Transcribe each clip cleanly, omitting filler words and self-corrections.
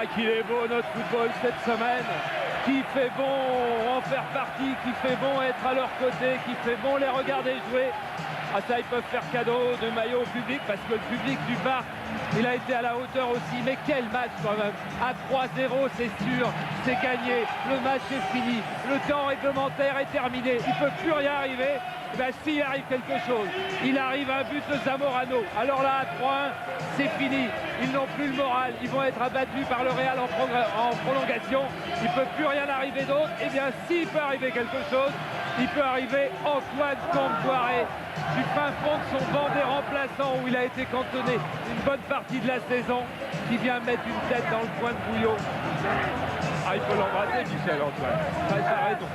Ah, qu'il est beau notre football cette semaine. Qui fait bon en faire partie, qui fait bon être à leur côté, qui fait bon les regarder jouer. Ah ça, ils peuvent faire cadeau de maillot au public parce que le public du parc, il a été à la hauteur aussi. Mais quel match quand même. À 3-0, c'est sûr, c'est gagné. Le match est fini. Le temps réglementaire est terminé. Il ne peut plus rien arriver. Eh ben, s'il arrive quelque chose, il arrive un but de Zamorano. Alors là, à 3-1, c'est fini. Ils n'ont plus le moral. Ils vont être abattus par le Real en prolongation. Il ne peut plus rien arriver d'autre. Eh bien, s'il peut arriver quelque chose, il peut arriver Antoine Camboiré du fin fond de son banc des remplaçants où il a été cantonné une bonne partie de la saison, qui vient mettre une tête dans le coin de Bouillot. Ah, il faut l'embrasser, Michel, Antoine. Ça a raison.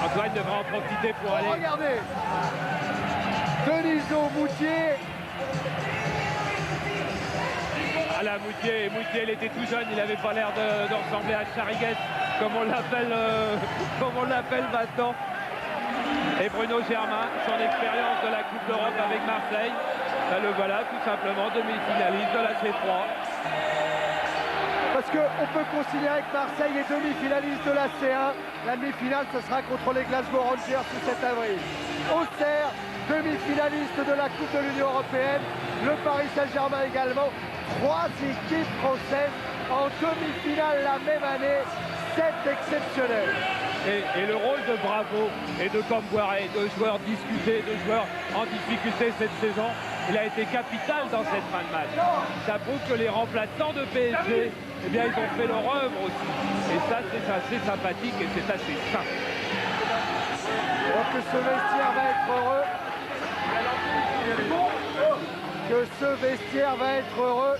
Antoine devrait en profiter pour aller... Regardez, Denisot, Moutier. Ah là, Moutier, il était tout jeune, il n'avait pas l'air de ressembler à Chariguet, comme on l'appelle maintenant. Et Bruno Germain, son expérience de la Coupe d'Europe avec Marseille, ben le voilà tout simplement demi-finaliste de la C3. Parce qu'on peut considérer que Marseille est demi-finaliste de la C1. La demi-finale, ce sera contre les Glasgow Rangers le 7 avril. Auxerre, demi-finaliste de la Coupe de l'Union Européenne. Le Paris Saint-Germain également. 3 équipes françaises en demi-finale la même année. C'est exceptionnel. Et le rôle de Bravo et de Camboiré, de joueurs discutés, de joueurs en difficulté cette saison, il a été capital dans cette fin de match. Ça prouve que les remplaçants de PSG, eh bien, ils ont fait leur œuvre aussi. Et ça, c'est assez sympathique et c'est assez sain. Donc que ce vestiaire va être heureux. Que ce vestiaire va être heureux.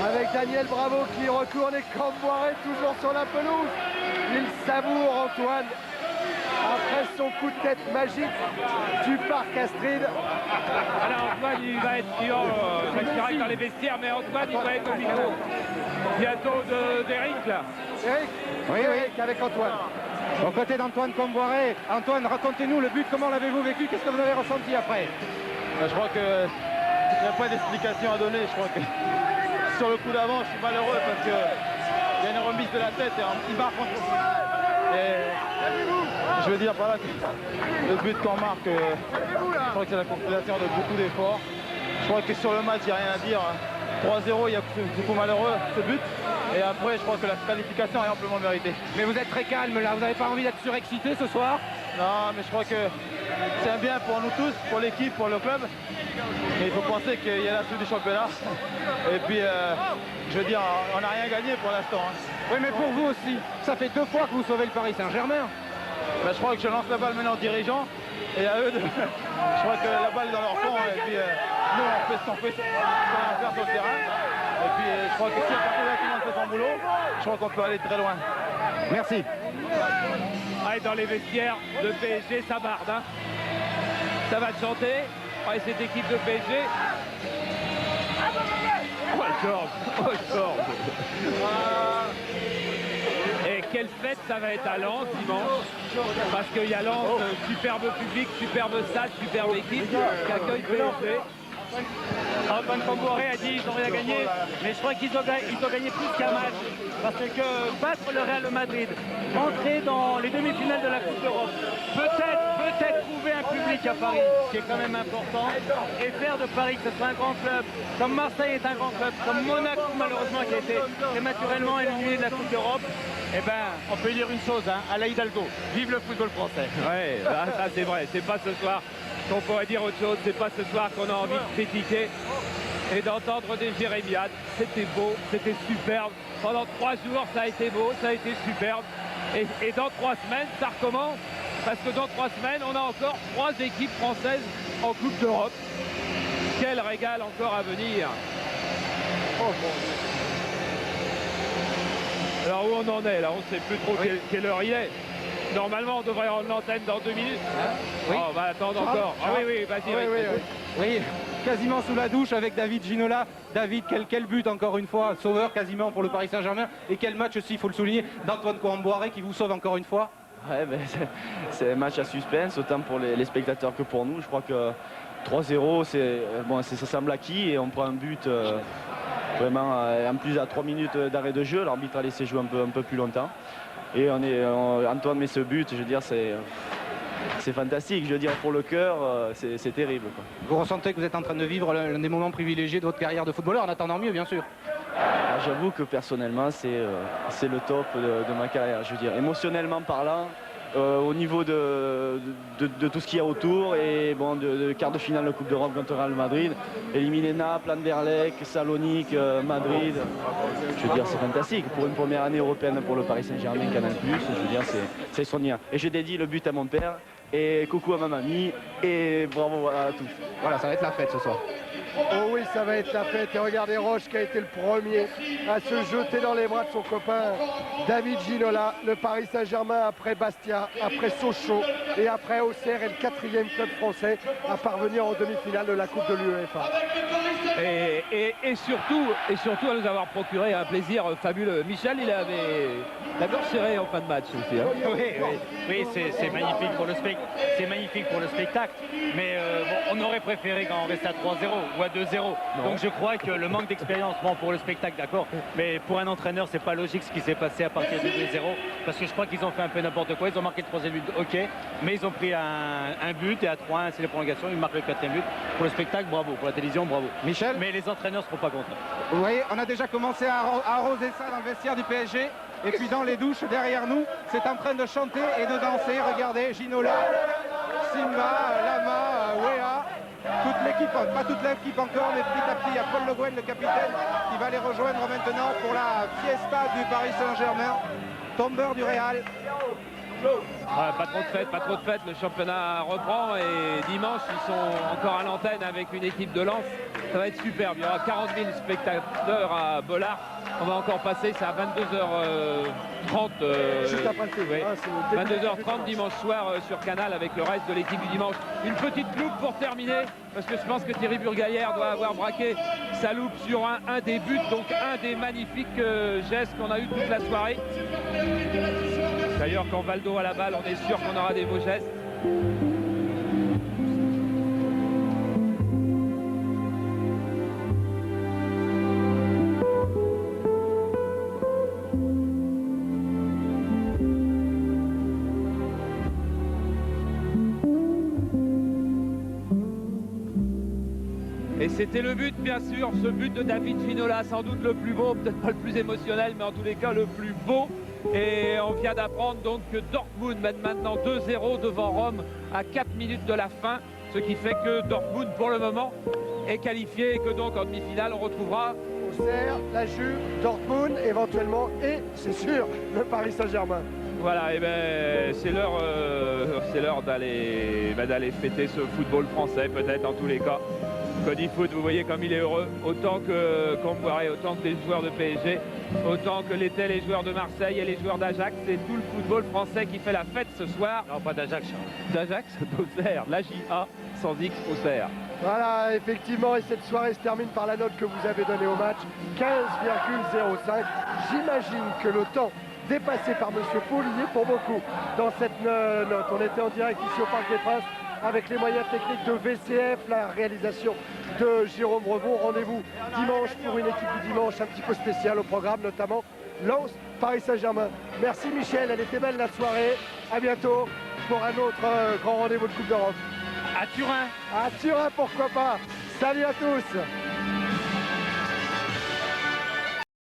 Avec Daniel Bravo qui retourne et Camboiré toujours sur la pelouse. Il savoure Antoine après son coup de tête magique du parc Astrid. Alors Antoine, il va être direct dans les vestiaires, mais Antoine, il va être au micro bientôt d'Eric là. Eric, oui, Eric avec Antoine. Aux côtés d'Antoine Camboiré. Antoine, racontez-nous le but, comment l'avez-vous vécu? Qu'est-ce que vous avez ressenti après? Je crois qu'il n'y a pas d'explication à donner. Je crois que sur le coup d'avant, je suis malheureux parce qu'il y a une remise de la tête et il marque contre nous. Et je veux dire par là que le but qu'on marque, je crois que c'est la compilation de beaucoup d'efforts. Je crois que sur le match, il n'y a rien à dire. 3-0, il y a beaucoup malheureux ce but. Et après, je crois que la qualification est amplement méritée. Mais vous êtes très calme là, vous n'avez pas envie d'être surexcité ce soir? Non, mais je crois que c'est un bien pour nous tous, pour l'équipe, pour le club. Mais il faut penser qu'il y a la suite du championnat. Et puis, je veux dire, on n'a rien gagné pour l'instant. Hein. Oui, mais pour vous aussi, ça fait 2 fois que vous sauvez le Paris Saint-Germain. Ben, je crois que je lance la balle maintenant aux dirigeants. Et à eux, je crois que la balle est dans leur fond. Et puis, nous, on fait ce qu'on peut faire sur le terrain. Et puis, je crois que si à partir de là, tout le monde fait son boulot, je crois qu'on peut aller très loin. Merci. Ah, et dans les vestiaires de PSG, ça barde. Hein. Ça va chanter. Ouais, cette équipe de PSG. Oh, Georges. Oh, Georges. Et quelle fête ça va être à Lens dimanche. Parce qu'il y a Lens, superbe public, superbe stade, superbe équipe qui accueille PSG. Antoine Camboiré a dit qu'ils n'ont rien gagné, mais je crois qu'ils ont gagné plus qu'un match. Parce que battre le Real Madrid, entrer dans les demi-finales de la Coupe d'Europe, peut-être trouver un public à Paris, ce qui est quand même important, et faire de Paris que ce soit un grand club, comme Marseille est un grand club, comme Monaco malheureusement qui a été prématurément éliminé de la Coupe d'Europe. Eh ben, on peut dire une chose, hein, à la Hidalgo, vive le football français. Ouais, ça c'est vrai, c'est pas ce soir qu'on pourrait dire autre chose, c'est pas ce soir qu'on a envie de critiquer et d'entendre des jérémiades. C'était beau, c'était superbe. Pendant 3 jours, ça a été beau, ça a été superbe. Et dans 3 semaines, ça recommence. Parce que dans 3 semaines, on a encore 3 équipes françaises en Coupe d'Europe. Quel régal encore à venir. Oh, bon. Alors où on en est là, on ne sait plus trop quelle heure il est. Normalement on devrait rendre l'antenne dans 2 minutes. Hein, oui. Oh, on va attendre encore. Ah oui, vas-y. Oui, quasiment sous la douche avec David Ginola. David, quel but encore une fois, sauveur quasiment pour le Paris Saint-Germain. Et quel match aussi, il faut le souligner, d'Antoine Camboiré qui vous sauve encore une fois. Ouais, ben, c'est un match à suspense, autant pour les spectateurs que pour nous. Je crois que 3-0, bon, ça semble acquis et on prend un but vraiment en plus à 3 minutes d'arrêt de jeu. L'arbitre a laissé jouer un peu plus longtemps. Et Antoine met ce but, je veux dire, c'est fantastique. Je veux dire, pour le cœur, c'est terrible, quoi. Vous ressentez que vous êtes en train de vivre l'un des moments privilégiés de votre carrière de footballeur, en attendant mieux, bien sûr. J'avoue que personnellement, c'est le top de ma carrière. Je veux dire, émotionnellement parlant, au niveau de tout ce qu'il y a autour, et bon, de quart de finale de Coupe d'Europe contre Real Madrid, éliminer Naples, Anderlecht, Salonique, Madrid. Je veux dire, c'est fantastique. Pour une première année européenne pour le Paris Saint-Germain, Canal+, je veux dire, c'est soignant. Et je dédie le but à mon père, et coucou à ma mamie, et bravo à tous. Voilà, ça va être la fête ce soir. Oh oui, ça va être la fête. Et regardez Roche qui a été le premier à se jeter dans les bras de son copain David Ginola. Le Paris Saint-Germain après Bastia, après Sochaux et après Auxerre est le 4e club français à parvenir en demi-finale de la Coupe de l'UEFA. Et surtout à nous avoir procuré un plaisir fabuleux. Michel, il avait la gorge serrée en fin de match aussi. Hein. Oui, c'est magnifique pour le spectacle. C'est magnifique pour le spectacle. Mais bon, on aurait préféré quand on restait à 3-0 ou à 2-0. Donc je crois que le manque d'expérience, bon, pour le spectacle, d'accord, mais pour un entraîneur, c'est pas logique ce qui s'est passé à partir de 2-0, parce que je crois qu'ils ont fait un peu n'importe quoi. Ils ont marqué le 3e but, ok, mais ils ont pris un but et à 3-1, c'est les prolongations. Ils marquent le 4e but. Pour le spectacle, bravo. Pour la télévision, bravo. Michel, mais les entraîneurs ne seront pas contents. vous voyez, on a déjà commencé à arroser ça dans le vestiaire du PSG. Et puis dans les douches derrière nous, c'est en train de chanter et de danser. Regardez, Ginola, Simba, Lama, Wea, toute l'équipe, pas toute l'équipe encore, mais petit à petit, il y a Paul Le Guen, le capitaine, qui va les rejoindre maintenant pour la fiesta du Paris Saint-Germain, tombeur du Real. Ouais, pas trop de fête, le championnat reprend et dimanche ils sont encore à l'antenne avec une équipe de Lens. Ça va être superbe, il y aura 40 000 spectateurs à Bollard. On va encore passer, c'est à 22h30. Juste après le film. Oui. Ah, 22h30 dimanche soir sur Canal avec le reste de l'équipe du dimanche. Une petite loupe pour terminer, parce que je pense que Thierry Burgaillère doit avoir braqué sa loupe sur un des buts, donc un des magnifiques gestes qu'on a eu toute la soirée. D'ailleurs, quand Valdo a la balle, on est sûr qu'on aura des beaux gestes. Et c'était le but, bien sûr, ce but de David Ginola, sans doute le plus beau, peut-être pas le plus émotionnel, mais en tous les cas le plus beau. Et on vient d'apprendre donc que Dortmund mène maintenant 2-0 devant Rome à 4 minutes de la fin, ce qui fait que Dortmund pour le moment est qualifié et que donc en demi-finale on retrouvera Auxerre, la Juve, Dortmund éventuellement et c'est sûr le Paris Saint-Germain. Voilà, et ben c'est l'heure d'aller fêter ce football français peut-être en tous les cas. Cody Foot, vous voyez comme il est heureux, autant que Camboiré, autant que les joueurs de PSG, autant que l'étaient les joueurs de Marseille et les joueurs d'Ajax. C'est tout le football français qui fait la fête ce soir. Non, pas d'Ajax. D'Ajax, d'Auxerre, la JA sans X Auxerre. Voilà, effectivement, et cette soirée se termine par la note que vous avez donnée au match, 15,05. J'imagine que le temps dépassé par Monsieur Paulier pour beaucoup dans cette note. On était en direct ici au Parc des Princes avec les moyens techniques de VCF, la réalisation de Jérôme Revon. Rendez-vous dimanche pour une équipe du dimanche un petit peu spéciale au programme, notamment Lens, Paris Saint-Germain. Merci Michel, elle était belle la soirée. À bientôt pour un autre grand rendez-vous de Coupe d'Europe. À Turin. À Turin, pourquoi pas. Salut à tous.